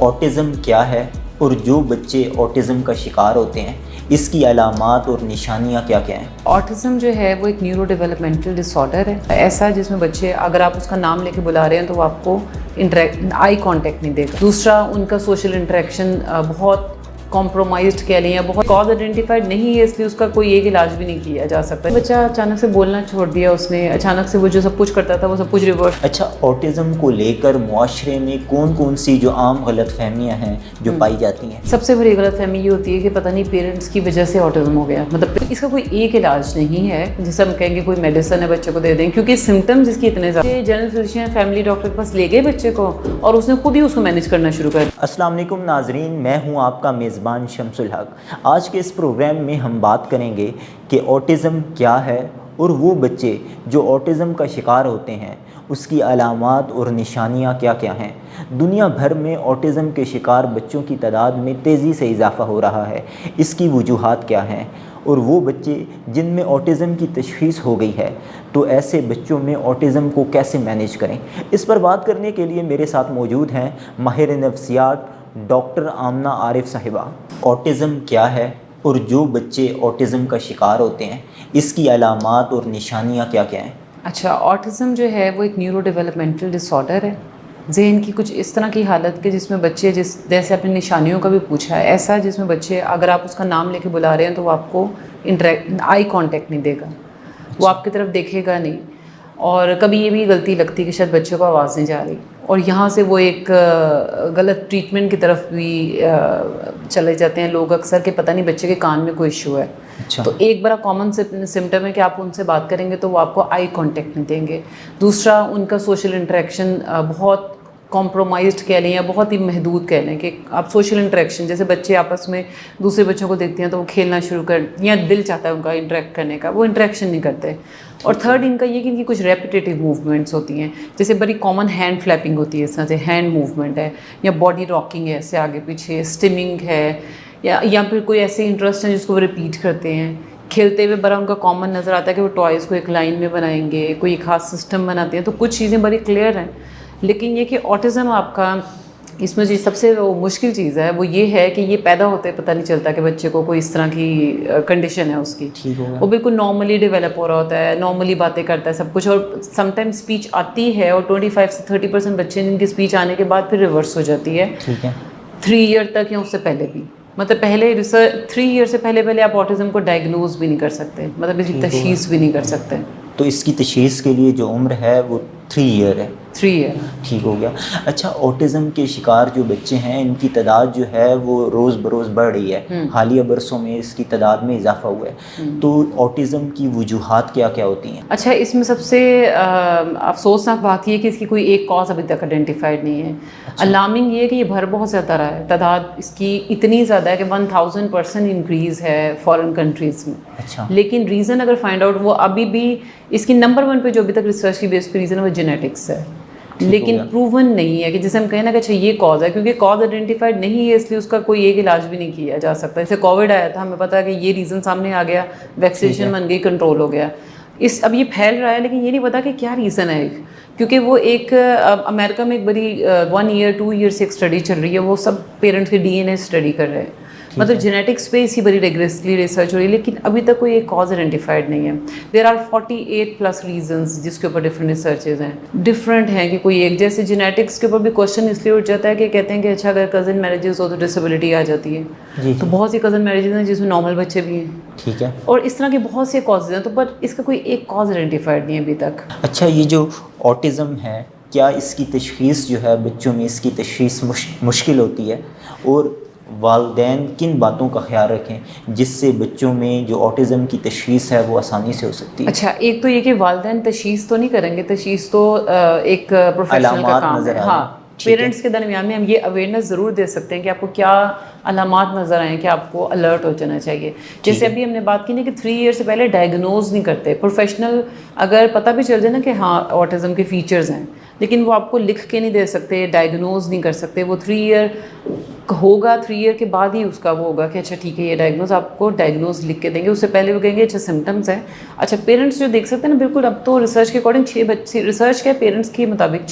Autism क्या है और जो बच्चे ऑटिज़म का शिकार होते हैं इसकी अलामात और निशानियाँ क्या क्या हैं? ऑटिज़म जो है वो एक न्यूरो डेवलपमेंटल डिसऑर्डर है, ऐसा जिसमें बच्चे अगर आप उसका नाम लेके बुला रहे हैं तो वो आपको आई कांटेक्ट नहीं देगा। दूसरा, उनका सोशल इंटरेक्शन बहुत कॉम्प्रोमाइज्ड कह लें या बहुत कॉज आइडेंटिफाइड नहीं है, इसलिए उसका कोई एक इलाज भी नहीं किया जा सकता। बच्चा अचानक से बोलना छोड़ दिया उसने, अचानक से वो जो सब कुछ करता था वो सब कुछ रिवर्स। अच्छा, ऑटिज़म को लेकर मुआशरे में कौन कौन सी जो आम गलतफहमियाँ हैं जो पाई जाती हैं? सबसे बड़ी गलतफहमी ये होती है कि पता नहीं पेरेंट्स की वजह से ऑटिज़म हो गया, मतलब इसका कोई एक इलाज नहीं है जिसे हम कहेंगे कोई मेडिसिन है बच्चे को दे दें, क्योंकि सिम्टम्स इसके इतने ज़्यादा। जनरल फिजिशियन फैमिली डॉक्टर के पास ले गए बच्चे को और उसने खुद ही उसको मैनेज करना शुरू कर दिया। अस्सलाम वालेकुम नाजरीन, मैं हूं आपका मेज़बान शमसुल हक। आज के इस प्रोग्राम में हम बात करेंगे कि ऑटिज़म क्या है और वो बच्चे जो ऑटिज़म का शिकार होते हैं उसकी अलामात और निशानियां क्या क्या हैं। दुनिया भर में ऑटिज़म के शिकार बच्चों की तादाद में तेज़ी से इजाफ़ा हो रहा है, इसकी वजूहात क्या हैं और वो बच्चे जिनमें ऑटिज़म की तशख़ीस हो गई है तो ऐसे बच्चों में ऑटिज़म को कैसे मैनेज करें। इस पर बात करने के लिए मेरे साथ मौजूद हैं माहिर नफ्सियात डॉक्टर आमना आरिफ साहिबा। ऑटिज़म क्या है और जो बच्चे ऑटिज़म का शिकार होते हैं इसकी अलामात और निशानियाँ क्या क्या हैं? अच्छा, ऑटिज़म जो है वो एक न्यूरो डेवलपमेंटल डिसऑर्डर है, जहन की कुछ इस तरह की हालत के जिसमें बच्चे जैसे आपने निशानियों का भी पूछा है, ऐसा जिसमें बच्चे अगर आप उसका नाम लेके बुला रहे हैं तो वो आपको आई कांटेक्ट नहीं देगा, वो आपकी तरफ देखेगा नहीं। और कभी ये भी गलती लगती है कि शायद बच्चे को आवाज़ नहीं जा रही और यहाँ से वो एक गलत ट्रीटमेंट की तरफ भी चले जाते हैं लोग अक्सर कि पता नहीं बच्चे के कान में कोई इशू है। अच्छा। तो एक बड़ा कॉमन सिम्टम है कि आप उनसे बात करेंगे तो वो आपको आई कांटेक्ट नहीं देंगे। दूसरा, उनका सोशल इंटरेक्शन बहुत कॉम्प्रोमाइज्ड कह लें या बहुत ही महदूद कह लें कि आप सोशल इंटरेक्शन जैसे बच्चे आपस में दूसरे बच्चों को देखते हैं तो वो खेलना शुरू कर या दिल चाहता है उनका इंटरेक्ट करने का, वो इंटरेक्शन नहीं करते। और थर्ड इनका ये कि इनकी कुछ रेपिटेटिव मूवमेंट्स होती हैं, जैसे बड़ी कॉमन हैंड फ्लैपिंग होती है, इस तरह से हैंड मूवमेंट है या बॉडी रॉकिंग है, ऐसे आगे पीछे स्टिमिंग है या फिर कोई ऐसे इंटरेस्ट हैं जिसको वो रिपीट करते हैं। खेलते हुए बड़ा उनका कॉमन नज़र आता है कि वो टॉयज़ को एक लाइन में बनाएंगे, कोई खास सिस्टम बनाते हैं, तो कुछ चीज़ें बड़ी क्लियर हैं। लेकिन ये कि ऑटिज़म आपका इसमें जो सबसे वो मुश्किल चीज़ है वो ये है कि ये पैदा होते पता नहीं चलता कि बच्चे को कोई इस तरह की कंडीशन है उसकी। ठीक होगा। वो बिल्कुल नॉर्मली डेवलप हो रहा होता है, नॉर्मली बातें करता है सब कुछ, और समटाइम्स स्पीच आती है और 25 से 30% बच्चे जिनकी स्पीच आने के बाद फिर रिवर्स हो जाती है। ठीक है। 3 ईयर तक या उससे पहले भी, मतलब पहले रिसर्च 3 ईयर से पहले आप ऑटिज़म को डायग्नोज भी नहीं कर सकते, मतलब इसकी तशख़ीस भी नहीं कर सकते। तो इसकी तशख़ीस के लिए जो उम्र है वो 3 ईयर है। 3 ईयर। ठीक हो गया। अच्छा, ऑटिज़म के शिकार जो बच्चे हैं इनकी तादाद जो है वो रोज़ बरोज़ बढ़ रही है, हालिया बरसों में इसकी तादाद में इजाफा हुआ है। तो ऑटिज़म की वजूहात क्या क्या होती हैं? अच्छा, इसमें सबसे अफसोसनाक बात ये है कि इसकी कोई एक कॉज अभी तक आइडेंटिफाइड नहीं है। अच्छा। अलार्मिंग ये है कि ये भर बहुत ज़्यादा रहा है, तादाद इसकी इतनी ज़्यादा है कि 1000% इंक्रीज़ है फॉरेन कंट्रीज़ में। अच्छा। लेकिन रीज़न अगर फाइंड आउट, वो अभी भी इसकी नंबर 1 पे जो अभी तक रिसर्च की बेस पे रीज़न है वो जेनेटिक्स है, लेकिन प्रूवन नहीं है कि जैसे हम कहें ना कि अच्छा ये कॉज है, क्योंकि कॉज आइडेंटिफाइड नहीं है इसलिए उसका कोई एक इलाज भी नहीं किया जा सकता। जैसे कोविड आया था, हमें पता है कि ये रीज़न सामने आ गया, वैक्सीनेशन बन गई, कंट्रोल हो गया। अब ये फैल रहा है लेकिन ये नहीं पता कि क्या रीज़न है, क्योंकि वो एक अमेरिका में एक बड़ी 1 ईयर 2 ईयर से एक स्टडी चल रही है, वो सब पेरेंट्स के DNA स्टडी कर रहे हैं, मतलब जेनेटिक्स पे इसी बड़ी रेगुलरली रिसर्च हो रही है, लेकिन अभी तक कोई एक कॉज आइडेंटिफाइड नहीं है। देयर आर 48+ रीजंस जिसके ऊपर डिफरेंट रिसर्चेज हैं, डिफरेंट हैं कि कोई एक, जैसे जेनेटिक्स के ऊपर भी क्वेश्चन इसलिए उठ जाता है कि कहते हैं कि अच्छा अगर कज़न मैरिजेस हो तो डिसेबिलिटी आ जाती है जी। तो बहुत सी कज़न मैरिजेस हैं जिसमें नॉर्मल बच्चे भी हैं। ठीक है। और इस तरह के बहुत से कॉजेज हैं, तो बट इसका कोई एक कॉज आइडेंटिफाइड नहीं है अभी तक। अच्छा, ये जो ऑटिज़म है क्या इसकी तशख़ीस जो है बच्चों में इसकी तशख़ीस मुश्किल होती है, और वालिदैन किन बातों का ख्याल रखें जिससे बच्चों में जो ऑटिज़म की तशख़ीस है वो आसानी से हो सकती है? अच्छा, एक तो ये कि वालिदैन तशख़ीस तो नहीं करेंगे, तशख़ीस तो एक प्रोफेशनल का काम है। हाँ, पेरेंट्स के दरमियान में हम ये अवेयरनेस ज़रूर दे सकते हैं कि आपको क्या अलामात नज़र आएँ कि आपको अलर्ट हो जाना चाहिए। जैसे अभी हमने बात की ना कि 3 ईयर से पहले डायग्नोज नहीं करते। प्रोफेशनल अगर पता भी चल जाए ना कि हाँ ऑटिज़म के फीचर्स हैं, लेकिन वो आपको लिख के नहीं दे सकते, डायग्नोज नहीं कर सकते। वो 3 ईयर होगा 3 ईयर के बाद ही उसका वो होगा कि अच्छा ठीक है ये डायग्नोज, आपको डायग्नोज लिख के देंगे। उससे पहले वो कहेंगे अच्छा सिम्टम्स हैं। अच्छा पेरेंट्स जो देख सकते हैं ना, बिल्कुल अब तो रिसर्च के अकॉर्डिंग 6 बच्चे, रिसर्च के पेरेंट्स के मुताबिक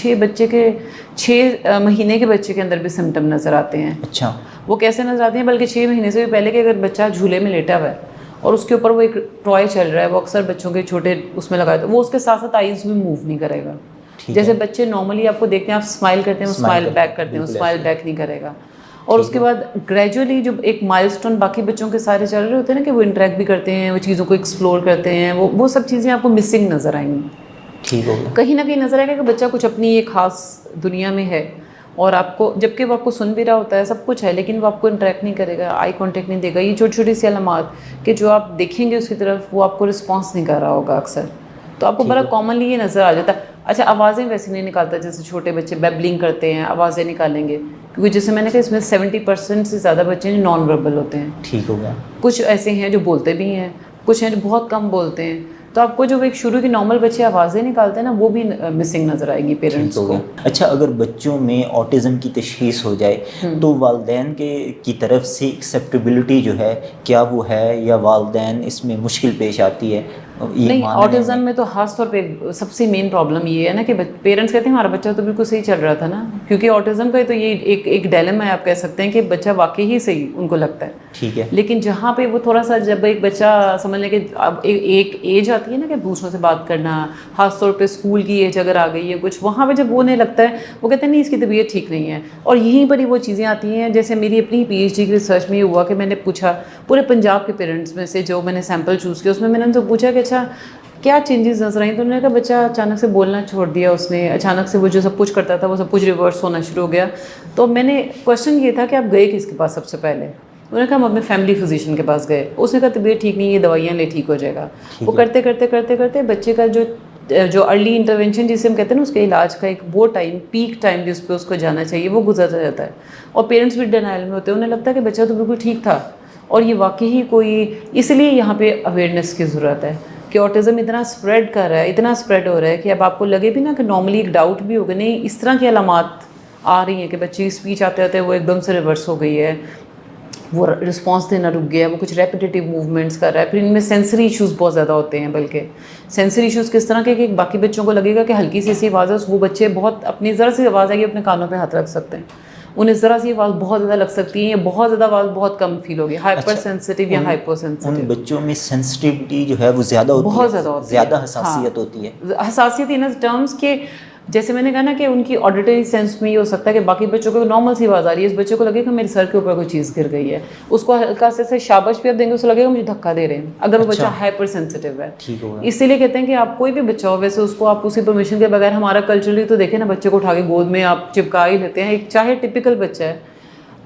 6 महीने के बच्चे के अंदर भी सिम्टम नज़र आते हैं। अच्छा, वो कैसे नज़र आते हैं? बल्कि 6 महीने से भी पहले कि अगर बच्चा झूले में लेटा हुआ है और उसके ऊपर वो एक टॉय चल रहा है, वो अक्सर बच्चों के छोटे उसमें लगाए, तो वो उसके साथ साथ आईज भी मूव नहीं करेगा। जैसे बच्चे नॉर्मली आपको देखते हैं, आप स्माइल करते हैं, वो स्माइल बैक करते हैं, वो स्माइल बैक नहीं करेगा। और उसके बाद ग्रेजुअली जो एक माइलस्टोन बाकी बच्चों के सारे चल रहे होते हैं ना, कि वो इंटरेक्ट भी करते हैं, वो चीज़ों को एक्सप्लोर करते हैं, वो सब चीज़ें आपको मिसिंग नज़र आएंगी। ठीक हो गया। कहीं ना कहीं नज़र आएगा कि बच्चा कुछ अपनी एक ख़ास दुनिया में है, और आपको, जबकि वो आपको सुन भी रहा होता है, सब कुछ है, लेकिन वो आपको इंटरेक्ट नहीं करेगा, आई कांटेक्ट नहीं देगा। ये छोटी छोटी सी अलामात कि जो आप देखेंगे उसकी तरफ, वो आपको रिस्पॉन्स नहीं कर रहा होगा अक्सर, तो आपको बड़ा कॉमनली ये नज़र आ जाता है। अच्छा आवाज़ें वैसे नहीं निकालता, जैसे छोटे बच्चे बैबलिंग करते हैं, आवाज़ें निकालेंगे, क्योंकि जैसे मैंने कहा इसमें 70% से ज़्यादा बच्चे नॉन वर्बल होते हैं। ठीक हो गया। कुछ ऐसे हैं जो बोलते भी हैं, कुछ हैं जो बहुत कम बोलते हैं। तो आपको जो एक शुरू की नॉर्मल बच्चे आवाज़ें निकालते हैं ना, वो भी मिसिंग नज़र आएगी पेरेंट्स को। अच्छा, अगर बच्चों में ऑटिज़म की तशख़ीस हो जाए तो वालिदैन की तरफ से एक्सेप्टेबिलिटी जो है, क्या वो है, या वालिदैन इसमें मुश्किल पेश आती है? नहीं, ऑटिज़म में तो खास तौर पे सबसे मेन प्रॉब्लम ये है ना कि पेरेंट्स कहते हैं हमारा बच्चा तो बिल्कुल सही चल रहा था ना, क्योंकि ऑटिज़म का तो ये एक डायलेमा है, आप कह सकते हैं कि बच्चा वाकई ही सही उनको लगता है। ठीक है। लेकिन जहाँ पे वो थोड़ा सा, जब एक बच्चा समझ लें कि अब एक एज आती है ना कि दूसरों से बात करना, खास तौर पे स्कूल की एज अगर आ गई है कुछ, वहाँ पे जब वो नहीं लगता है, वो कहते हैं नहीं इसकी तबीयत ठीक नहीं है। और यहीं पर ही वो चीज़ें आती हैं, जैसे मेरी अपनी PhD की रिसर्च में ये हुआ कि मैंने पूछा पूरे पंजाब के पेरेंट्स में से, जो मैंने सैम्पल चूज़ किया, उसमें मैंने उनसे पूछा कि अच्छा क्या चेंजेस नजर आई, तो उन्होंने कहा बच्चा अचानक से बोलना छोड़ दिया उसने, अचानक से वो जो सब कुछ करता था वो सब कुछ रिवर्स होना शुरू हो गया। तो मैंने क्वेश्चन ये था कि आप गए किसके पास सबसे पहले? उन्होंने कहा हम अपने फैमिली फिजिशियन के पास गए। उसने कहा तबीयत ठीक नहीं है, दवाइयाँ ले ठीक हो जाएगा। वो करते करते करते करते बच्चे का जो अर्ली इंटरवेंशन जिसे हम कहते हैं ना, उसके इलाज का एक वो टाइम, पीक टाइम जिस पे उसको जाना चाहिए, वो गुजरता जाता है। और पेरेंट्स भी डिनाइल में होते हैं, उन्हें लगता है कि बच्चा तो बिल्कुल ठीक था, और ये वाकई ही कोई, इसलिए यहाँ पे अवेयरनेस की ज़रूरत है कि ऑटिज़म इतना स्प्रेड कर रहा है, इतना स्प्रेड हो रहा है कि अब आपको लगे भी ना कि नॉर्मली एक डाउट भी होगा, नहीं इस तरह की अलामात आ रही हैं कि बच्चे की स्पीच आते आते वो एकदम से रिवर्स हो गई है, वो रिस्पांस देना रुक गया, वो कुछ रेपिटेटिव मूवमेंट्स कर रहा है। फिर इनमें सेंसरी इश्यूज़ बहुत ज़्यादा होते हैं, बल्कि सेंसरी इश्यूज़ किस तरह के कि बाकी बच्चों को लगेगा कि हल्की सी ऐसी आवाज़ है, वो बच्चे बहुत अपनी ज़रा सी आवाज़ आएगी अपने कानों पे हाथ रख सकते हैं, उन्हें ज़रा सी आवाज़ बहुत ज़्यादा लग सकती है, या बहुत ज़्यादा आवाज़ बहुत कम फील होगी, हाइपर सेंसिटिव या हाइपो सेंसिटिव। उन बच्चों में सेंसिटिविटी जो है वो ज़्यादा होती है, बहुत ज़्यादा होती है, ज़्यादा हसासियत होती है। हसासियत इन टर्म्स के, जैसे मैंने कहा ना कि उनकी ऑडिटरी सेंस में ये हो सकता है कि बाकी बच्चों को नॉर्मल सी आवाज़ आ रही है, इस बच्चे को लगे कि मेरे सर के ऊपर कोई चीज़ गिर गई है, उसको हल्का से शाबाश भी आप देंगे, उसे लगेगा मुझे धक्का दे रहे हैं, अगर वो बच्चा हाइपर सेंसिटिव है। इसीलिए कहते हैं कि आप कोई भी बच्चा हो, वैसे उसको आप उसी परमिशन के बगैर, हमारा कल्चरली तो देखें ना, बच्चे को उठा के गोद में आप चिपका ही लेते हैं, एक चाहे टिपिकल बच्चा है,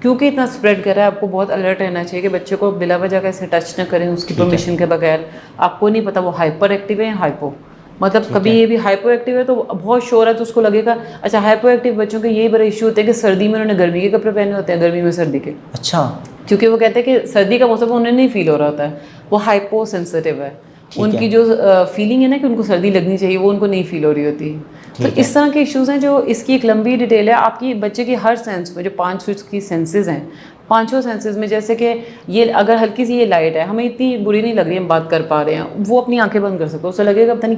क्योंकि इतना स्प्रेड कर रहा है, आपको बहुत अलर्ट रहना चाहिए कि बच्चे को बिला वजह कैसे टच न करें उसकी परमिशन के बगैर। आपको नहीं पता वो हाइपर एक्टिव है या हाइपो, मतलब कभी ये भी हाइपो एक्टिव है तो बहुत शोर है, तो उसको लगेगा अच्छा। हाइपो एक्टिव बच्चों के यही बड़ा इशू होते हैं कि सर्दी में उन्होंने गर्मी के कपड़े पहने होते हैं, गर्मी में सर्दी के। अच्छा, क्योंकि वो कहते हैं कि सर्दी का मौसम उन्हें नहीं फील हो रहा होता है, वो हाइपो सेंसिटिव है, उनकी जो फीलिंग है ना कि उनको सर्दी लगनी चाहिए, वो उनको नहीं फील हो रही होती। तो इस तरह के इश्यूज़ हैं, जो इसकी एक लंबी डिटेल है। आपकी बच्चे की हर सेंस में जो 5 की सेंसेस हैं, पांचों सेंसेस में, जैसे कि ये अगर हल्की सी ये लाइट है, हमें इतनी बुरी नहीं लग रही, हम बात कर पा रहे हैं, वो अपनी आंखें बंद कर सकते हो, उसे लगेगा पता नहीं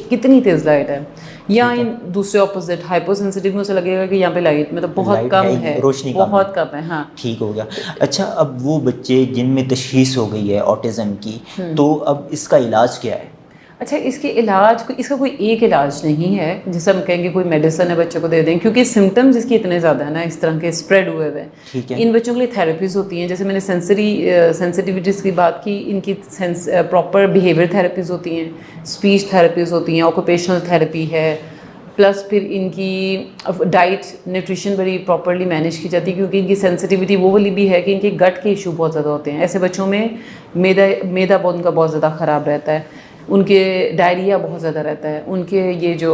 कितनी तेज़ लाइट है। या इन दूसरे ऑपोजिट हाइपो सेंसिटिव में उसे लगेगा कि यहाँ पे लाइट मतलब बहुत कम है, रोशनी बहुत कम है। हाँ, ठीक हो गया। अच्छा, अब वो बच्चे जिनमें तशख़ीस हो गई है ऑटिज़म की, तो अब इसका इलाज क्या है? अच्छा, इसके इलाज इसका कोई एक इलाज नहीं है जिसे हम कहेंगे कोई मेडिसिन है बच्चे को दे दें, क्योंकि सिम्टम्स इसके इतने ज़्यादा है ना, इस तरह के स्प्रेड हुए हुए हैं। इन बच्चों के लिए थेरेपीज़ होती हैं, जैसे मैंने सेंसरी सेंसिटिविटीज़ की बात की, इनकी प्रॉपर बिहेवियर थेरेपीज़ होती हैं, स्पीच थेरेपीज़ होती हैं, ऑक्यूपेशनल थेरेपी है, प्लस फिर इनकी डाइट न्यूट्रिशन बड़ी प्रॉपरली मैनेज की जाती है, क्योंकि इनकी सेंसिटिविटी वो वाली भी है कि इनके गट के इशू बहुत ज़्यादा होते हैं। ऐसे बच्चों में मैदा उनका बहुत ज़्यादा ख़राब रहता है, उनके डायरिया बहुत ज़्यादा रहता है, उनके ये जो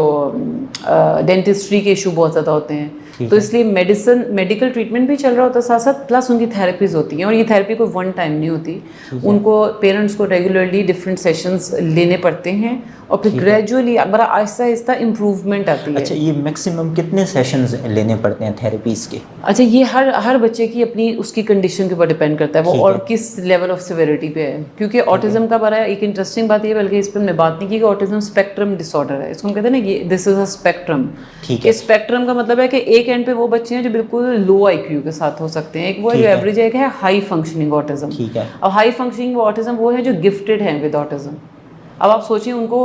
डेंटिस्ट्री के इशू बहुत ज़्यादा होते हैं, तो इसलिए मेडिकल ट्रीटमेंट भी चल रहा होता है साथ साथ, प्लस उनकी थेरेपीज होती हैं। और ये थेरेपी कोई वन टाइम नहीं होती, उनको पेरेंट्स को रेगुलरली डिफरेंट सेशंस लेने पड़ते हैं और फिर ग्रेजुअली बड़ा आहिस्ता आहिस्ता इम्प्रूवमेंट आती है। अच्छा, ये मैक्सिमम कितने सेशंस लेने पड़ते हैं थेरेपीज़ के? अच्छा, ये हर बच्चे की अपनी उसकी कंडीशन के ऊपर डिपेंड करता है वो और किस लेवल ऑफ सिविरिटी पे है। क्योंकि ऑटिज्म का बड़ा एक इंटरेस्टिंग बात ये, बल्कि इस पर हमने बात नहीं की, कि ऑटिज्म स्पेक्ट्रम डिसऑर्डर है। इसको हम कहते हैं ना, ये दिस इज अ स्पेक्ट्रम। इस स्पेक्ट्रम का मतलब है कि एक एंड पे वो बच्चे हैं जो बिल्कुल लो आईक्यू के साथ हो सकते हैं, एक वो है जो एवरेज है, एक है हाई फंक्शनिंग ऑटिज्म। ठीक है। अब हाई फंक्शनिंग ऑटिज्म वो है जो गिफ्टेड है विद ऑटिज्म। अब आप सोचिए उनको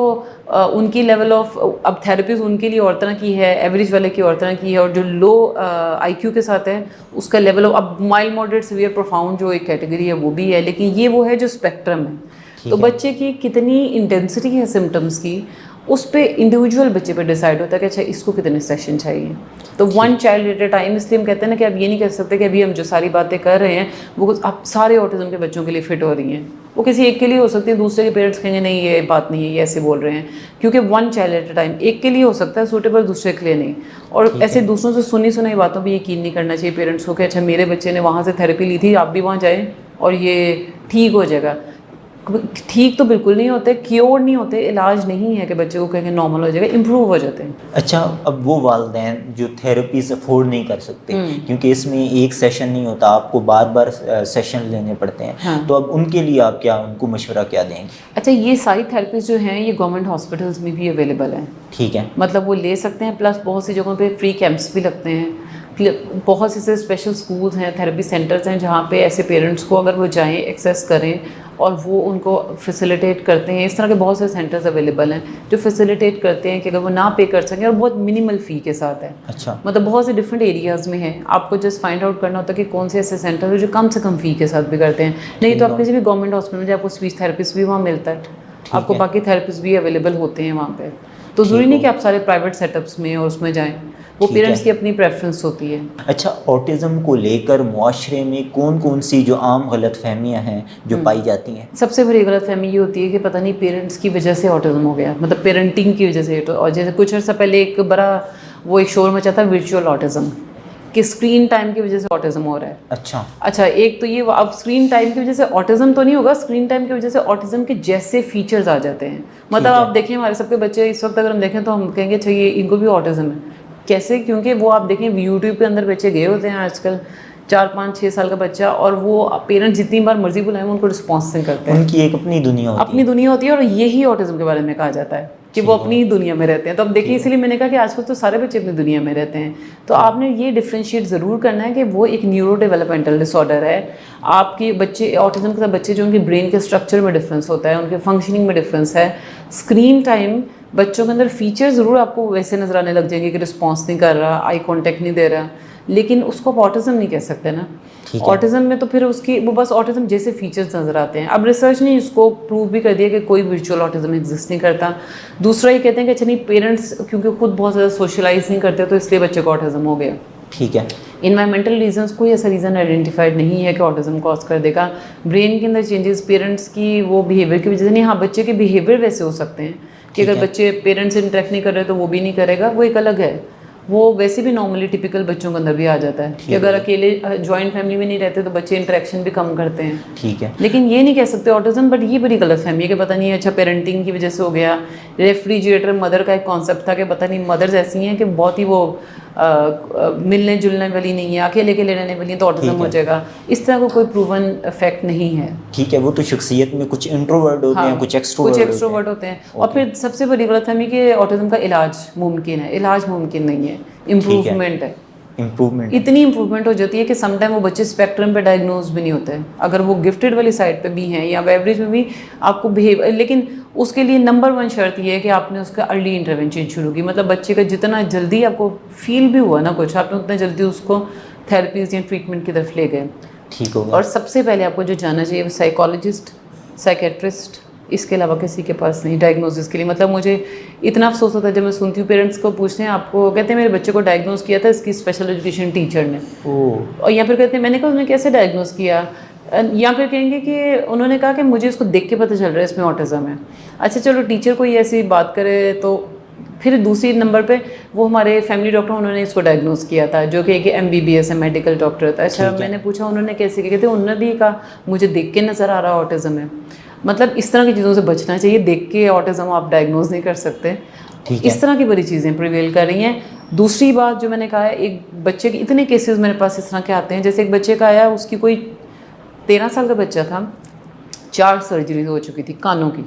उनकी लेवल ऑफ, अब थेरेपीज उनके लिए और तरह की है, एवरेज वाले की और तरह की है, और जो लो आईक्यू के साथ है उसका लेवल ऑफ, अब माइल्ड मॉडरेट सीवियर प्रोफाउंड जो एक कैटेगरी है वो भी है, लेकिन ये वो है जो स्पेक्ट्रम है। तो बच्चे की कितनी इंटेंसिटी है सिम्टम्स की, उस पे इंडिविजुअल बच्चे पे डिसाइड होता है कि अच्छा इसको कितने सेशन चाहिए। तो one child at a time, इसलिए हम कहते हैं ना कि अब ये नहीं कह सकते कि अभी हम जो सारी बातें कर रहे हैं वो अब सारे ऑटिज्म के बच्चों के लिए फिट हो रही हैं। वो किसी एक के लिए हो सकती है, दूसरे के पेरेंट्स कहेंगे नहीं ये बात नहीं है, ये ऐसे बोल रहे हैं, क्योंकि one child at a time, एक के लिए हो सकता है सूटेबल, दूसरे के लिए नहीं। और ऐसे दूसरों से सुनी सुनाई बातों पर यकीन नहीं करना चाहिए पेरेंट्स को कि अच्छा मेरे बच्चे ने वहाँ से थेरेपी ली थी, आप भी वहाँ जाएँ और ये ठीक हो जाएगा। ठीक तो बिल्कुल नहीं होते, क्योर नहीं होते, इलाज नहीं है कि बच्चे को कहेंगे नॉर्मल हो जाएगा, इंप्रूव हो जाते हैं। अच्छा, अब वो वालिदैन जो थेरेपीज अफोर्ड नहीं कर सकते क्योंकि इसमें एक सेशन नहीं होता, आपको बार बार सेशन लेने पड़ते हैं। हाँ। तो अब उनके लिए आप क्या उनको मशवरा क्या देंगे? अच्छा, ये सारी थेरेपीज जो हैं ये गवर्नमेंट हॉस्पिटल्स में भी अवेलेबल हैं। ठीक है, मतलब वो ले सकते हैं, प्लस बहुत सी जगहों पे फ्री कैंप्स भी लगते हैं। बहुत से स्पेशल स्कूल्स हैं, थेरेपी सेंटर्स हैं जहाँ पे ऐसे पेरेंट्स को अगर वो जाएं एक्सेस करें और वो उनको फैसिलिटेट करते हैं। इस तरह के बहुत से सेंटर्स अवेलेबल हैं जो फैसिलिटेट करते हैं कि अगर वो ना पे कर सकें, और बहुत मिनिमल फ़ी के साथ है। अच्छा, मतलब बहुत से डिफरेंट एरियाज़ में है, आपको जस्ट फाइंड आउट करना होता है कि कौन से ऐसे सेंटर है जो कम से कम फ़ी के साथ भी करते हैं। नहीं तो आप किसी भी गवर्नमेंट हॉस्पिटल में जाए, आपको स्पीच थेरेपिस्ट भी वहाँ मिलता है, आपको बाकी थेरेपिस्ट भी अवेलेबल होते हैं वहाँ पर। तो ज़रूरी नहीं कि आप सारे प्राइवेट सेटअप्स में और उसमें जाएँ, वो पेरेंट्स की अपनी प्रेफरेंस होती है। अच्छा, ऑटिज़म को लेकर मुआशरे में कौन कौन सी जो आम गलतफहमियां हैं जो पाई जाती हैं? सबसे बड़ी गलतफहमी ये होती है कि पता नहीं पेरेंट्स की वजह से ऑटिज़म हो गया, मतलब पेरेंटिंग की वजह से। और जैसे कुछ अर्सा पहले एक बड़ा वो एक शोर मचा था वर्चुअल ऑटिज़म, कि स्क्रीन टाइम की वजह से ऑटिज़म हो रहा है। अच्छा, एक तो ये, अब स्क्रीन टाइम की वजह से ऑटिज़म तो नहीं होगा, स्क्रीन टाइम की वजह से ऑटिज़म के जैसे फीचर्स आ जाते हैं। मतलब आप देखिए हमारे सबके बच्चे इस वक्त अगर हम देखें तो हम कहेंगे अच्छा ये इनको भी ऑटिज़म है। कैसे? क्योंकि वो आप देखें यूट्यूब पे अंदर बच्चे गए होते हैं आजकल, 4, 5, 6 साल का बच्चा, और वो पेरेंट्स जितनी बार मर्जी बुलाएं वो उनको रिस्पॉन्स नहीं करते हैं। उनकी एक अपनी दुनिया होती है, और यही ऑटिज़म के बारे में कहा जाता है कि वो अपनी दुनिया में रहते हैं। तो अब देखिए, इसलिए मैंने कहा कि आजकल तो सारे बच्चे अपनी दुनिया में रहते हैं। तो आपने ये डिफ्रेंशिएट ज़रूर करना है कि वो एक न्यूरो डेवलपमेंटल डिसऑर्डर है। आपके बच्चे ऑटिज़म के साथ बच्चे जो उनके ब्रेन के स्ट्रक्चर में डिफरेंस होता है, उनके फंक्शनिंग में डिफरेंस है। स्क्रीन टाइम बच्चों के अंदर फीचर ज़रूर आपको वैसे नज़र आने लग जाएंगे कि रिस्पॉन्स नहीं कर रहा, आई कॉन्टेक्ट नहीं दे रहा, लेकिन उसको आप ऑटिज़म नहीं कह सकते ना। ऑटिज़म में तो फिर उसकी वो बस ऑटिज़म जैसे फीचर्स नज़र आते हैं। अब रिसर्च ने इसको प्रूव भी कर दिया कि कोई वर्चुअल ऑटिज़म एग्जिस्ट नहीं करता। दूसरा ये कहते हैं कि अच्छा नहीं, पेरेंट्स क्योंकि खुद बहुत ज़्यादा सोशलाइज नहीं करते तो इसलिए बच्चे को ऑटिज़म हो गया। ठीक है, इन्वायरमेंटल रीजंस, कोई ऐसा रीज़न आइडेंटिफाइड नहीं है कि ऑटिज़म कॉज कर देगा। ब्रेन के अंदर चेंजेस पेरेंट्स की वो बिहेवियर की वजह से नहीं, हाँ बच्चे के बिहेवियर वैसे हो सकते हैं कि अगर बच्चे पेरेंट्स से इंटरेक्ट नहीं कर रहे तो वो भी नहीं करेगा, वो एक अलग है। वो वैसे भी नॉर्मली टिपिकल बच्चों के अंदर भी आ जाता है कि अगर अकेले जॉइंट फैमिली में नहीं रहते तो बच्चे इंटरेक्शन भी कम करते हैं। ठीक है, लेकिन ये नहीं कह सकते ऑटिज़म, बट ये बड़ी गलत फहमी है कि पता नहीं अच्छा पेरेंटिंग की वजह से हो गया। रेफ्रिजरेटर मदर का एक कॉन्सेप्ट था कि पता नहीं मदर्स ऐसी हैं कि बहुत ही वो मिलने जुलने वाली नहीं है, अकेले के रहने वाली है तो ऑटिज़म हो जाएगा। इस तरह का कोई प्रूवन इफेक्ट नहीं है। ठीक है, वो तो शख्सियत में कुछ इंट्रोवर्ट होते हैं, कुछ एक्सट्रोवर्ट होते हैं। और फिर सबसे बड़ी गलतफहमी कि ऑटिज़म का इलाज मुमकिन है, इलाज मुमकिन नहीं है, इम्प्रूवमेंट है। इतनी इम्प्रूवमेंट हो जाती है कि समटाइम वो बच्चे स्पेक्ट्रम पे डायग्नोज भी नहीं होते हैं, अगर वो गिफ्टेड वाली साइड पे भी हैं या एवरेज में भी आपको बिहेव। लेकिन उसके लिए नंबर 1 शर्त ये है कि आपने उसका अर्ली इंटरवेंशन शुरू की, मतलब बच्चे का जितना जल्दी आपको फील भी हुआ ना कुछ, आपने उतना जल्दी उसको थेरेपीज या ट्रीटमेंट की तरफ ले गए, ठीक होगा। और सबसे पहले आपको जो जाना चाहिए वो साइकोलॉजिस्ट, साइकेट्रिस्ट, इसके अलावा किसी के पास नहीं डायग्नोसिस के लिए। मतलब मुझे इतना अफसोस होता है जब मैं सुनती हूँ पेरेंट्स को पूछते हैं आपको, कहते हैं मेरे बच्चे को डायग्नोस किया था इसकी स्पेशल एजुकेशन टीचर ने, और या फिर कहते हैं मैंने कहा उसने कैसे डायग्नोस किया, या फिर कहेंगे कि उन्होंने कहा कि मुझे इसको देख के पता चल रहा है इसमें ऑटिज़म है। अच्छा चलो टीचर कोई ऐसी बात करे तो फिर दूसरी नंबर पे वो हमारे फैमिली डॉक्टर, उन्होंने इसको डायग्नोज किया था, जो कि एक MBBS है, मेडिकल डॉक्टर था। अच्छा, मैंने पूछा उन्होंने कैसे किया, कहते उन्होंने भी कहा मुझे देख के नज़र आ रहा ऑटिज़म है। मतलब इस तरह की चीज़ों से बचना चाहिए, देख के ऑटिज़म आप डायग्नोज नहीं कर सकते। इस तरह की बड़ी चीज़ें प्रिवेल कर रही हैं। दूसरी बात जो मैंने कहा है, एक बच्चे के इतने केसेस मेरे पास इस तरह के आते हैं, जैसे एक बच्चे का आया, उसकी कोई 13 साल का बच्चा था, 4 सर्जरी हो चुकी थी कानों की।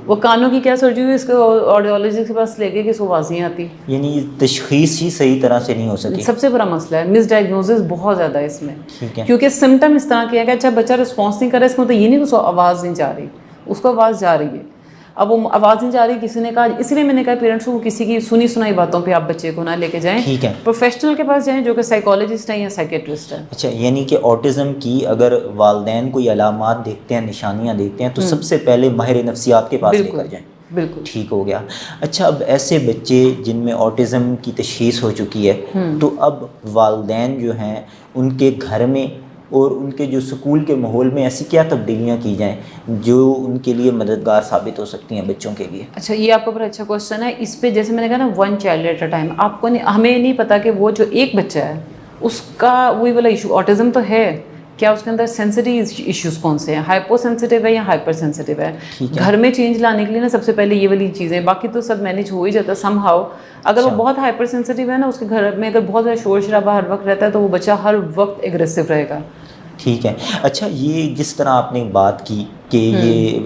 वो कानों की क्या सर्जरी हुई, इसको ऑडियोलॉजिस्ट के पास ले गए कि इसको आवाज़ नहीं आती, यानी तशखीस ही सही तरह से नहीं हो सकी। सबसे बड़ा मसला है, मिसडायग्नोसिस बहुत ज़्यादा है इसमें। ठीक है। क्योंकि सिम्टम इस तरह के हैं कि अच्छा बच्चा रिस्पॉन्स नहीं कर रहा है, इसको तो ये नहीं कि उसको आवाज़ नहीं जा रही, उसको आवाज़ जा रही है। अब वो आवाज़ नहीं जा रही, किसी ने कहा, इसलिए मैंने कहा पेरेंट्स को किसी की सुनी सुनाई बातों पे आप बच्चे को ना लेके जाएं। ठीक है। प्रोफेशनल के पास जाएं, जो कि साइकोलॉजिस्ट है या साइकेट्रिस्ट है। अच्छा, यानी कि ऑटिज़म की अगर वालिदैन कोई अलामात देखते हैं, निशानियां देखते हैं, तो सबसे पहले माहिर नफ्सियात के पास लेकर जाएं। बिल्कुल ठीक हो गया। अच्छा, अब ऐसे बच्चे जिनमें ऑटिज़म की तशख़ीस हो चुकी है, तो अब वालिदैन जो हैं उनके घर में और उनके जो स्कूल के माहौल में ऐसी क्या तब्दीलियाँ की जाएं जो उनके लिए मददगार साबित हो सकती हैं बच्चों के लिए? अच्छा, ये आपका बड़ा अच्छा क्वेश्चन है। इस पे जैसे मैंने कहा ना, 1 चाइल्ड एट अ टाइम, आपको नहीं, हमें नहीं पता कि वो जो एक बच्चा है उसका वही वाला इशू ऑटिज़म तो है, क्या उसके अंदर सेंसिटिव इश्यूज कौन से हैं, हाइपो सेंसिटिव है या हाइपर सेंसिटिव है। घर में चेंज लाने के लिए ना सबसे पहले ये वाली चीज़ें, बाकी तो सब मैनेज हो ही जाता सम हाउ। अगर वो बहुत हाइपर सेंसिटिव है ना, उसके घर में अगर बहुत ज़्यादा शोर शराबा हर वक्त रहता है, तो वो बच्चा हर वक्त एग्रेसिव रहेगा। ठीक है। अच्छा, ये जिस तरह आपने बात की कि ये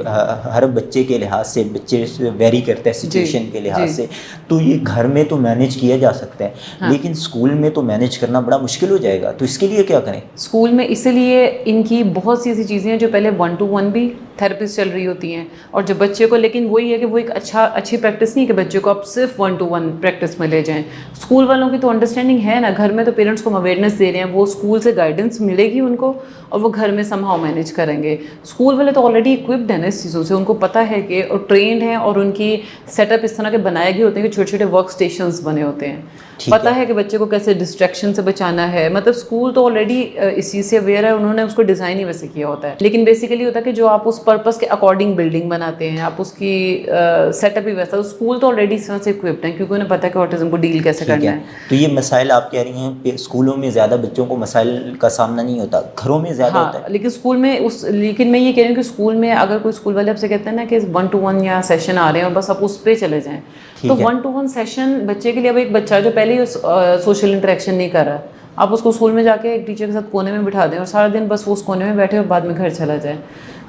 हर बच्चे के लिहाज से बच्चे वेरी करता है सिचुएशन के लिहाज से, तो ये घर में तो मैनेज किया जा सकता है, लेकिन स्कूल में तो मैनेज करना बड़ा मुश्किल हो जाएगा, तो इसके लिए क्या करें? स्कूल में इसलिए इनकी बहुत सी ऐसी चीज़ें हैं जो पहले 1 to 1 भी थेरेपिस्ट चल रही होती हैं, और जब बच्चे को, लेकिन वही है कि वो एक अच्छी प्रैक्टिस नहीं है कि बच्चे को आप सिर्फ 1 to 1 प्रैक्टिस में ले जाएं। स्कूल वालों की तो अंडरस्टैंडिंग है ना, घर में तो पेरेंट्स को अवेयरनेस दे रहे हैं, वो स्कूल से गाइडेंस मिलेगी उनको और वो घर में समहाउ मैनेज करेंगे। स्कूल वाले तो ऑलरेडी इक्विप्ड है ना इस चीज़ों से, उनको पता है कि, और ट्रेंड हैं, और उनकी सेटअप इस तरह के बनाए गए होते हैं कि छोटे छोटे वर्क स्टेशंस बने होते हैं, पता है कि बच्चे को कैसे डिस्ट्रैक्शन से बचाना है। मतलब स्कूल तो ऑलरेडी इस चीज़ से अवेयर है, उन्होंने उसको डिज़ाइन ही वैसे किया होता है। लेकिन बेसिकली होता है कि जो आप उस पर्पस के अकॉर्डिंग बिल्डिंग बनाते हैं, आप उसकी सेटअप ही वैसा, तो स्कूल तो ऑलरेडी इस तरह से इक्विप्ड हैं क्योंकि उन्हें पता है कि ऑटिज्म को डील कैसे करना है। तो ये मसाइल आप कह रही हैं स्कूलों में ज़्यादा बच्चों को मसाइल का सामना नहीं होता, घरों में ज़्यादा होता है। लेकिन स्कूल में लेकिन मैं ये कह रही हूँ कि स्कूल में अगर कोई स्कूल वाले आपसे कहते हैं ना कि 1 to 1 या सेशन आ रहे हैं और बस आप उस पर चले जाएँ, तो 1 to 1 सेशन बच्चे के लिए, अब एक बच्चा जो पहले ही सोशल इंटरेक्शन नहीं कर रहा, आप उसको स्कूल में जाके एक टीचर के साथ कोने में बिठा दें और सारा दिन बस वो उस कोने में बैठे और बाद में घर चला जाए,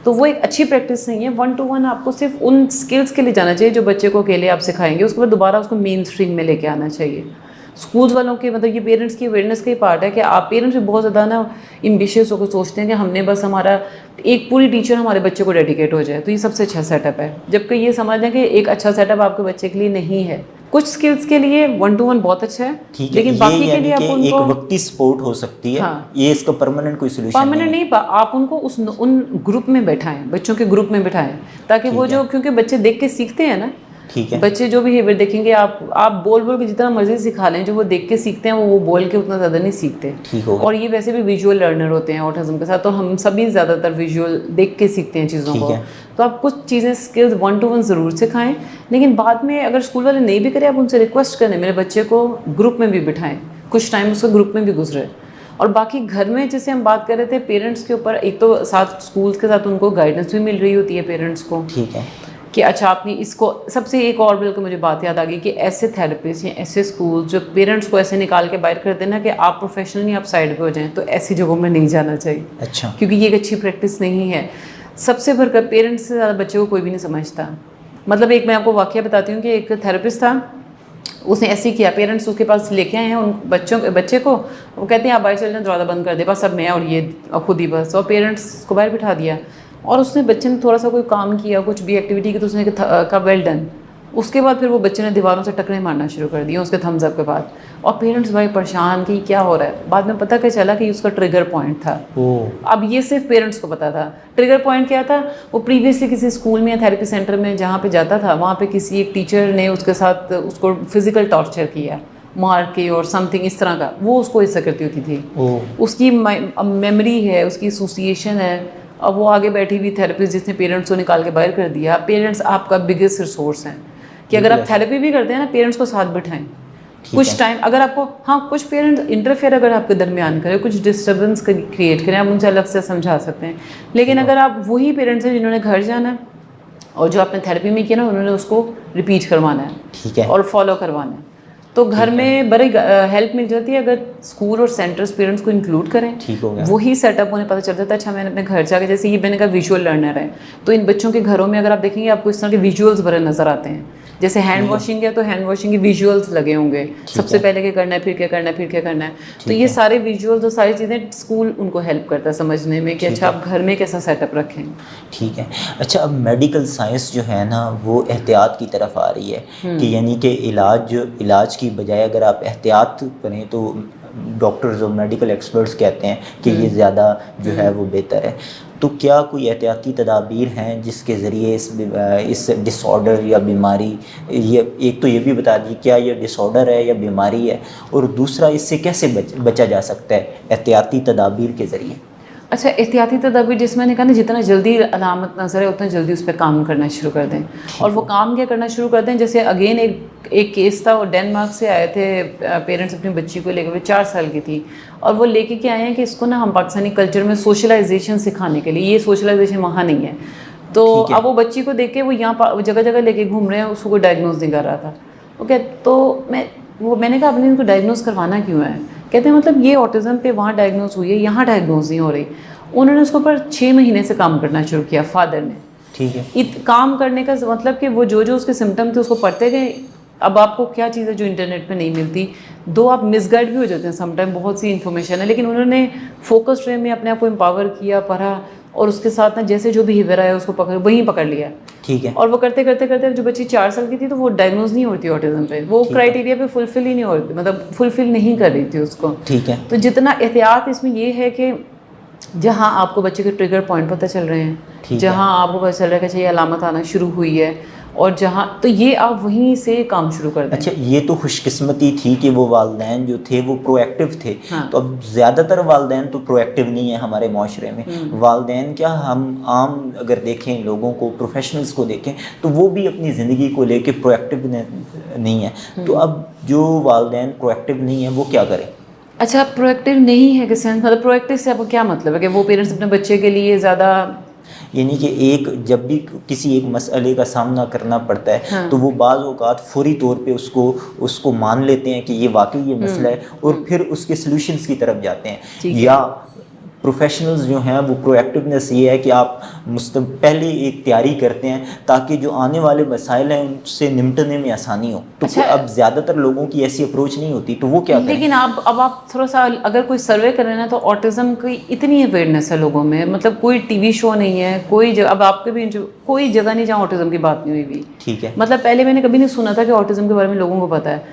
तो वो एक अच्छी प्रैक्टिस नहीं है। 1 to 1 आपको सिर्फ उन स्किल्स के लिए जाना चाहिए जो बच्चे को अकेले आप सिखाएंगे, उसके बाद दोबारा उसको मेन स्ट्रीम में लेके आना चाहिए। स्कूल्स वालों के मतलब ये पेरेंट्स की अवेयरनेस का ही पार्ट है कि आप पेरेंट्स भी बहुत ज़्यादा ना एम्बिशियस होकर सोचते हैं कि हमने बस हमारा एक पूरी टीचर हमारे बच्चे को डेडिकेट हो जाए तो ये सबसे अच्छा सेटअप है, जबकि ये समझ लें कि एक अच्छा सेटअप आपके बच्चे के लिए नहीं है। कुछ स्किल्स के लिए 1 to 1 बहुत अच्छा है, लेकिन बाकी के लिए आप उनको एक वक्ती सपोर्ट हो सकती है। ये इसका परमानेंट कोई सोल्यूशन परमानेंट नहीं, आप उनको उन ग्रुप में बैठाएं, बच्चों के ग्रुप में बिठाएं, ताकि वो जो, क्योंकि बच्चे देख के सीखते हैं ना, ठीक है, बच्चे जो बिहेवियर देखेंगे, आप बोल के जितना मर्जी सिखा लें, जो वो देख के सीखते हैं वो बोल के उतना ज़्यादा नहीं सीखते। और ये वैसे भी विजुअल लर्नर होते हैं ऑटिज्म के साथ, तो हम सभी ज़्यादातर विजुअल देख के सीखते हैं चीज़ों को। तो आप कुछ चीज़ें स्किल्स 1 to 1 ज़रूर सिखाएं, लेकिन बाद में अगर स्कूल वाले नहीं भी करें, आप उनसे रिक्वेस्ट करें मेरे बच्चे को ग्रुप में भी बिठाएं, कुछ टाइम उसको ग्रुप में भी गुजरे। और बाकी घर में जैसे हम बात कर रहे थे पेरेंट्स के ऊपर, एक तो साथ स्कूल्स के साथ उनको गाइडेंस भी मिल रही होती है पेरेंट्स को, ठीक है, कि अच्छा आपने इसको, सबसे एक और बिल्कुल मुझे बात याद आ गई कि ऐसे थेरेपिस्ट या ऐसे स्कूल जो पेरेंट्स को ऐसे निकाल के बाहर करते हैं ना कि आप प्रोफेशनली आप साइड पे हो जाएं, तो ऐसी जगहों में नहीं जाना चाहिए। अच्छा, क्योंकि ये एक अच्छी प्रैक्टिस नहीं है। सबसे बढ़कर पेरेंट्स से ज़्यादा बच्चे को कोई भी नहीं समझता। मतलब एक मैं आपको वाक़या बताती हूँ कि एक थेरेपिस्ट था, उसने ऐसे ही किया, पेरेंट्स उसके पास लेके आए हैं उन बच्चे को, वो कहते हैं आप बाहर चल जाए, दरवाज़ा बंद कर दे, बस अब मैं और ये खुद ही बस, और पेरेंट्स को बाहर बिठा दिया। और उसने बच्चे ने थोड़ा सा कोई काम किया, कुछ भी एक्टिविटी की, तो उसने कहा वेल डन। उसके बाद फिर वो बच्चे ने दीवारों से टकरे मारना शुरू कर दिए उसके थम्स अप के बाद, और पेरेंट्स भाई परेशान कि क्या हो रहा है। बाद में पता क्या चला कि उसका ट्रिगर पॉइंट था। अब ये सिर्फ पेरेंट्स को पता था। ट्रिगर पॉइंट क्या था, वो प्रीवियसली किसी स्कूल में या थेरेपी सेंटर में जहाँ पे जाता था, वहाँ पे किसी एक टीचर ने उसके साथ उसको फिजिकल टॉर्चर किया, मार के और समथिंग इस तरह का, वो उसको ऐसा करती होती थी। उसकी मेमोरी है, उसकी एसोसिएशन है। अब वो आगे बैठी हुई थेरेपिस्ट जिसने पेरेंट्स को निकाल के बाहर कर दिया। पेरेंट्स आपका बिगेस्ट रिसोर्स हैं, कि अगर आप थेरेपी भी करते हैं ना, पेरेंट्स को साथ बिठाएं कुछ टाइम। अगर आपको, हाँ, कुछ पेरेंट्स इंटरफेयर अगर आपके दरमियान करें, कुछ डिस्टर्बेंस क्रिएट करें, आप उनसे अलग से समझा सकते हैं। लेकिन अगर आप वही पेरेंट्स हैं जिन्होंने घर जाना है और जो आपने थेरेपी में किया ना, उन्होंने उसको रिपीट करवाना है, ठीक है, और फॉलो करवाना है, तो घर में बड़ी हेल्प मिल जाती है अगर स्कूल और सेंटर्स पेरेंट्स को इंक्लूड करें। ठीक हो गया। वही सेटअप उन्हें पता चल जाता है। अच्छा, मैंने अपने घर जाके, जैसे ये मैंने कहा विजुअल लर्नर है, तो इन बच्चों के घरों में अगर आप देखेंगे आपको इस तरह के विजुअल्स बड़े नज़र आते हैं। जैसे हैंड वॉशिंग है तो हैंड वॉशिंग के विजुअल्स लगे होंगे, सबसे पहले क्या करना है, फिर क्या करना है, फिर क्या करना है। तो ये सारे विजुअल्स और सारी चीज़ें स्कूल उनको हेल्प करता है समझने में कि अच्छा आप घर में कैसा सेटअप रखें। ठीक है। अच्छा, अब मेडिकल साइंस जो है ना वो एहतियात की तरफ आ रही है कि यानी कि इलाज की बजाय अगर आप एहतियात करें तो डॉक्टर्स और मेडिकल एक्सपर्ट्स कहते हैं कि ये ज़्यादा जो है वो बेहतर है। तो क्या कोई एहतियाती तदाबीर हैं जिसके ज़रिए इस डिसऑर्डर या बीमारी, ये एक तो ये भी बता दीजिए क्या ये डिसऑर्डर है या बीमारी है, और दूसरा इससे कैसे बचा जा सकता है एहतियाती तदाबीर के ज़रिए? अच्छा, एहतियाती तदाबीर जिसमें मैंने कहा ना, जितना जल्दी अलामत नजर है उतना जल्दी उस पर काम करना शुरू कर दें। और वो काम क्या करना शुरू कर दें, जैसे अगेन एक केस था, वो डेनमार्क से आए थे पेरेंट्स, अपनी बच्ची को लेकर, 4 साल की थी, और वो लेके के आए हैं कि इसको ना हम पाकिस्तानी कल्चर में सोशलाइजेशन सिखाने के लिए, ये सोशलाइजेशन वहाँ नहीं है। तो अब वो बच्ची को देख के वो यहाँ जगह जगह लेके घूम रहे हैं, उसको कोई डायग्नोज नहीं कर रहा था। ओके, तो मैंने कहा आपने इनको डायग्नोज करवाना क्यों है? कहते हैं मतलब ये ऑटिज़म पे वहाँ डायग्नोज हुई है, यहाँ डायग्नोज नहीं हो रही। उन्होंने उसके ऊपर 6 महीने से काम करना शुरू किया, फादर ने। ठीक है। काम करने का मतलब कि वो जो उसके सिम्टम थे उसको पढ़ते गए। अब आपको क्या चीज़ है जो इंटरनेट पे नहीं मिलती, दो आप मिसगाइड भी हो जाते हैं समटाइम, बहुत सी इन्फॉर्मेशन है, लेकिन उन्होंने फोकस वे में अपने आप को एम्पावर किया, पढ़ा, और उसके साथ ना जैसे जो बिहेवियर आया उसको वहीं पकड़ लिया। ठीक है। और वो करते करते करते जो बच्ची 4 साल की थी तो वो डायग्नोज नहीं होती ऑटिज्म पे, वो क्राइटेरिया पे फुलफिल ही नहीं होती, मतलब फुलफिल नहीं कर रही थी उसको। ठीक है। तो जितना एहतियात इसमें ये है कि जहाँ आपको बच्चे के ट्रिगर पॉइंट पता चल रहे हैं, जहाँ आपको पता चल रहा है कि अच्छा ये अलामत आना शुरू हुई है, और जहाँ, तो ये आप वहीं से काम शुरू कर दें। अच्छा, ये तो खुशकिस्मती थी कि वो वालिदैन जो थे वो प्रोएक्टिव थे। हाँ। तो अब ज़्यादातर वालिदैन तो प्रोएक्टिव नहीं है हमारे माशरे में। वालिदैन क्या, हम आम अगर देखें लोगों को, प्रोफेशनल्स को देखें, तो वो भी अपनी ज़िंदगी को लेके प्रोएक्टिव नहीं है। तो अब जो वालिदैन प्रोएक्टिव नहीं है वो क्या करें? अच्छा, प्रोएक्टिव नहीं है कि सेंस, मतलब प्रोएक्टिव से आपको क्या मतलब है कि वो पेरेंट्स अपने बच्चे के लिए ज़्यादा, यानी कि जब भी किसी एक मसले का सामना करना पड़ता है, हाँ। तो वो बाज़ औक़ात फौरी तौर पे उसको मान लेते हैं कि ये वाकई ये मसला है, और फिर उसके सॉल्यूशंस की तरफ जाते हैं। या प्रोफेशनल्स जो हैं वो प्रोएक्टिवनेस ये है कि आप पहले एक तैयारी करते हैं ताकि जो आने वाले मसाइल हैं उनसे निपटने में आसानी हो। तो अच्छा, अब ज़्यादातर लोगों की ऐसी अप्रोच नहीं होती, तो वो क्या करें? लेकिन अब आप थोड़ा सा अगर कोई सर्वे करें ना, तो ऑटिज़म की इतनी अवेयरनेस है लोगों में, मतलब कोई टीवी शो नहीं है, कोई जगह, अब आपके भी कोई जगह नहीं जहाँ ऑटिज़म की बात नहीं हुई भी। ठीक है। मतलब पहले मैंने कभी नहीं सुना था कि ऑटिज़म के बारे में लोगों को पता है।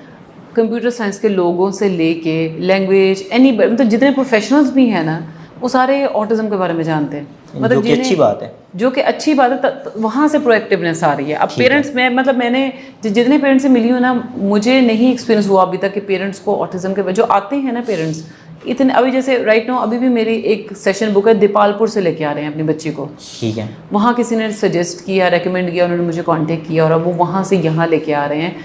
कंप्यूटर साइंस के लोगों से लेके लैंग्वेज, मतलब जितने प्रोफेशनल्स भी हैं ना, वो सारे ऑटिज़म के बारे में जानते हैं। मतलब जो कि अच्छी बात है, जो कि अच्छी बात है, वहाँ से प्रोएक्टिवनेस आ रही है। अब पेरेंट्स में, मतलब मैंने जितने पेरेंट्स से मिली हूँ ना, मुझे नहीं एक्सपीरियंस हुआ अभी तक कि पेरेंट्स को ऑटिज़म के जो आते हैं ना पेरेंट्स इतने, अभी जैसे राइट नाउ अभी भी मेरी एक सेशन बुक है, दीपालपुर से लेके आ रहे हैं अपनी बच्ची को। ठीक है। वहाँ किसी ने सजेस्ट किया, रेकमेंड किया, उन्होंने मुझे कॉन्टेक्ट किया, और अब वो वहाँ से यहाँ लेके आ रहे हैं।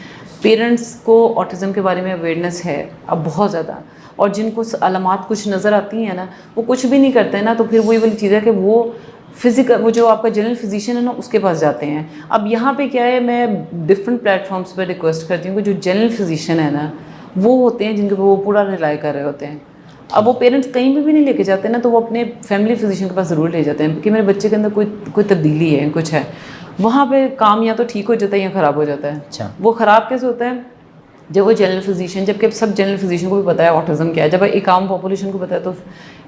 पेरेंट्स को ऑटिज़म के बारे में अवेयरनेस है अब बहुत ज़्यादा, और जिनको अलामात कुछ नज़र आती हैं ना, वो कुछ भी नहीं करते हैं ना, तो फिर वही वाली चीज़ है कि वो फिजिकल, वो जो आपका जनरल फिजिशियन है ना, उसके पास जाते हैं। अब यहाँ पे क्या है, मैं डिफरेंट प्लेटफॉर्म्स पर रिक्वेस्ट करती हूँ कि जो जनरल फिजिशियन है ना, वो होते हैं जिनके वो पूरा रिलाई कर रहे होते हैं। अब वो पेरेंट्स कहीं भी नहीं लेके जाते ना, तो वो अपने फैमिली फिजिशियन के पास ज़रूर ले जाते हैं कि मेरे बच्चे के अंदर कोई तब्दीली है, कुछ है। वहाँ पे काम या तो ठीक हो जाता है या ख़राब हो जाता है। अच्छा। वो ख़राब कैसे होता है, जब वो जनरल फिजिशियन, जबकि सब जनरल फिजिशियन को भी पता है ऑटिज़म क्या है, जब एक आम पॉपुलेशन को पता है तो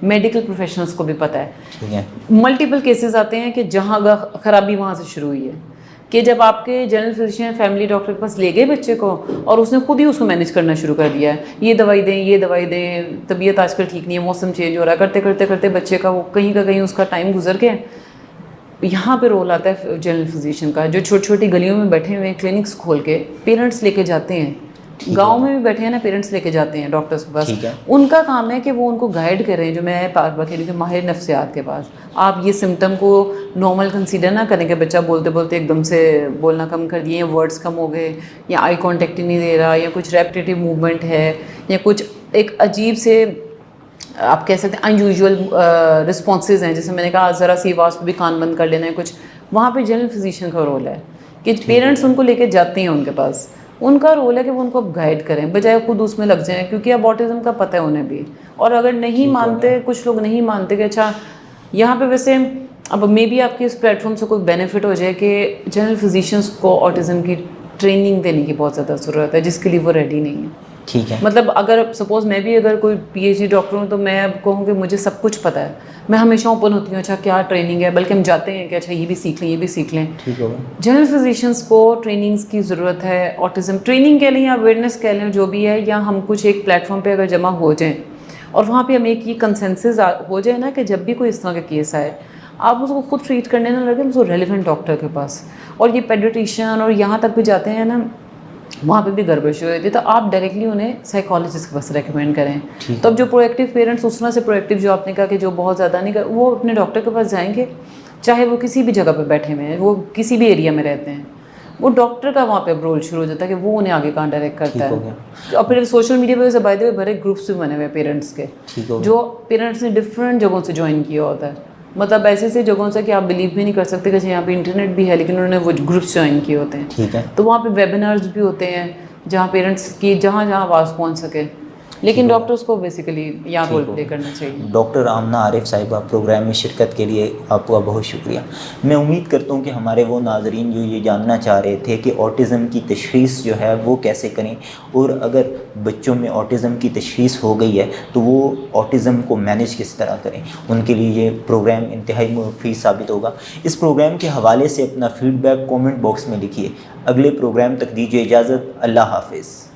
मेडिकल प्रोफेशनल्स को भी पता है। ठीक है। मल्टीपल केसेस आते हैं कि जहाँ ख़राबी वहाँ से शुरू हुई है, कि जब आपके जनरल फिजिशियन फैमिली डॉक्टर के पास ले गए बच्चे को, और उसने खुद ही उसको मैनेज करना शुरू कर दिया है, ये दवाई दें, ये दवाई दें, तबीयत आजकल ठीक नहीं है, मौसम चेंज हो रहा है, करते करते करते बच्चे का वो कहीं का कहीं उसका टाइम गुजर गया। यहाँ पे रोल आता है जनरल फिजिशियन का, जो छोटी छोटी गलियों में बैठे हुए क्लिनिक्स खोल के पेरेंट्स लेके जाते हैं गांव में भी बैठे हैं ना, पेरेंट्स लेके जाते हैं डॉक्टर्स के पास, ठीक है। उनका काम है कि वो उनको गाइड करें, जो मैं बार बार कह रही हूँ कि माहिर नफ्सियात के पास। आप ये सिम्टम को नॉर्मल कंसीडर ना करें कि बच्चा बोलते बोलते एकदम से बोलना कम कर दिए, या वर्ड्स कम हो गए, या आई कॉन्टेक्ट ही नहीं दे रहा, या कुछ रेपिटेटिव मूवमेंट है, या कुछ एक अजीब से आप कह सकते हैं अनयूजुअल रिस्पॉन्सेज हैं। जैसे मैंने कहा ज़रा सी आवाज़ पे भी कान बंद कर लेना है कुछ, वहाँ पे जनरल फिजिशियन का रोल है कि पेरेंट्स उनको लेके जाते हैं उनके पास, उनका रोल है कि वो उनको अब गाइड करें बजाय खुद उसमें लग जाएं, क्योंकि अब ऑटिज़म का पता है उन्हें भी। और अगर नहीं मानते, कुछ लोग नहीं मानते कि अच्छा यहाँ पे वैसे अब मे बी आपके इस प्लेटफॉर्म से कोई बेनिफिट हो जाए कि जनरल फिजिशियंस को ऑटिज़म की ट्रेनिंग देने की बहुत ज़्यादा ज़रूरत है, जिसके लिए वो रेडी नहीं है। ठीक है। मतलब अगर सपोज़ मैं भी अगर कोई पीएचडी डॉक्टर हूँ तो मैं अब कहूँ कि मुझे सब कुछ पता है, मैं हमेशा ओपन होती हूँ अच्छा क्या ट्रेनिंग है, बल्कि हम जाते हैं कि अच्छा ये भी सीख लें, ये भी सीख लें। ठीक होगा। जनरल फिजिशियंस को ट्रेनिंग्स की ज़रूरत है, ऑटिज़म ट्रेनिंग कह लें या अवेयरनेस कह लें, जो भी है, या हम कुछ एक प्लेटफॉर्म पे अगर जमा हो जाएं और वहाँ पे हम एक ये कंसेंसस हो जाए ना कि जब भी कोई इस तरह का केस आए, आप उसको खुद ट्रीट करने ना लगे, उसको रेलिवेंट डॉक्टर के पास, और ये पेडिट्रिशियन और यहाँ तक भी जाते हैं ना, वहाँ पे भी गड़बड़ शुरू होती है, तो आप डायरेक्टली उन्हें साइकोलॉजिस्ट के पास रेकमेंड करें। तो अब जो प्रोएक्टिव पेरेंट्स, उस तरह से प्रोएक्टिव जो आपने कहा कि जो बहुत ज़्यादा नहीं कर, वो अपने डॉक्टर के पास जाएंगे, चाहे वो किसी भी जगह पे बैठे हुए हैं, वो किसी भी एरिया में रहते हैं, वो डॉक्टर का वहाँ पे रोल शुरू हो जाता है कि वो उन्हें आगे कहाँ डायरेक्ट करता है। और फिर सोशल मीडिया पे वैसे बाय द वे बड़े ग्रुप्स भी बने हुए हैं पेरेंट्स के, जो पेरेंट्स ने डिफरेंट जगहों से ज्वाइन किया होता है, मतलब ऐसे ऐसे जगहों से कि आप बिलीव भी नहीं कर सकते कि यहाँ पे इंटरनेट भी है, लेकिन उन्होंने वो ग्रुप्स ज्वाइन किए होते हैं। ठीक है। तो वहाँ पे वेबिनार्स भी होते हैं जहाँ पेरेंट्स की जहाँ जहाँ आवाज़ पहुँच सके, लेकिन डॉक्टर्स को बेसिकली यहाँ रोल प्ले करना चाहिए। डॉक्टर आमना आरिफ साहिबा, प्रोग्राम में शिरकत के लिए आपका बहुत शुक्रिया। मैं उम्मीद करता हूँ कि हमारे वो नाज़रीन जो ये जानना चाह रहे थे कि ऑटिज़म की तशख़ीस जो है वो कैसे करें, और अगर बच्चों में ऑटिज़म की तशख़ीस हो गई है तो वो ऑटिज़म को मैनेज किस तरह करें, उनके लिए ये प्रोग्राम इंतहाई मुफीद साबित होगा। इस प्रोग्राम के हवाले से अपना फ़ीडबैक कमेंट बॉक्स में लिखिए। अगले प्रोग्राम तक दीजिए इजाज़त। अल्लाह हाफ़िज़।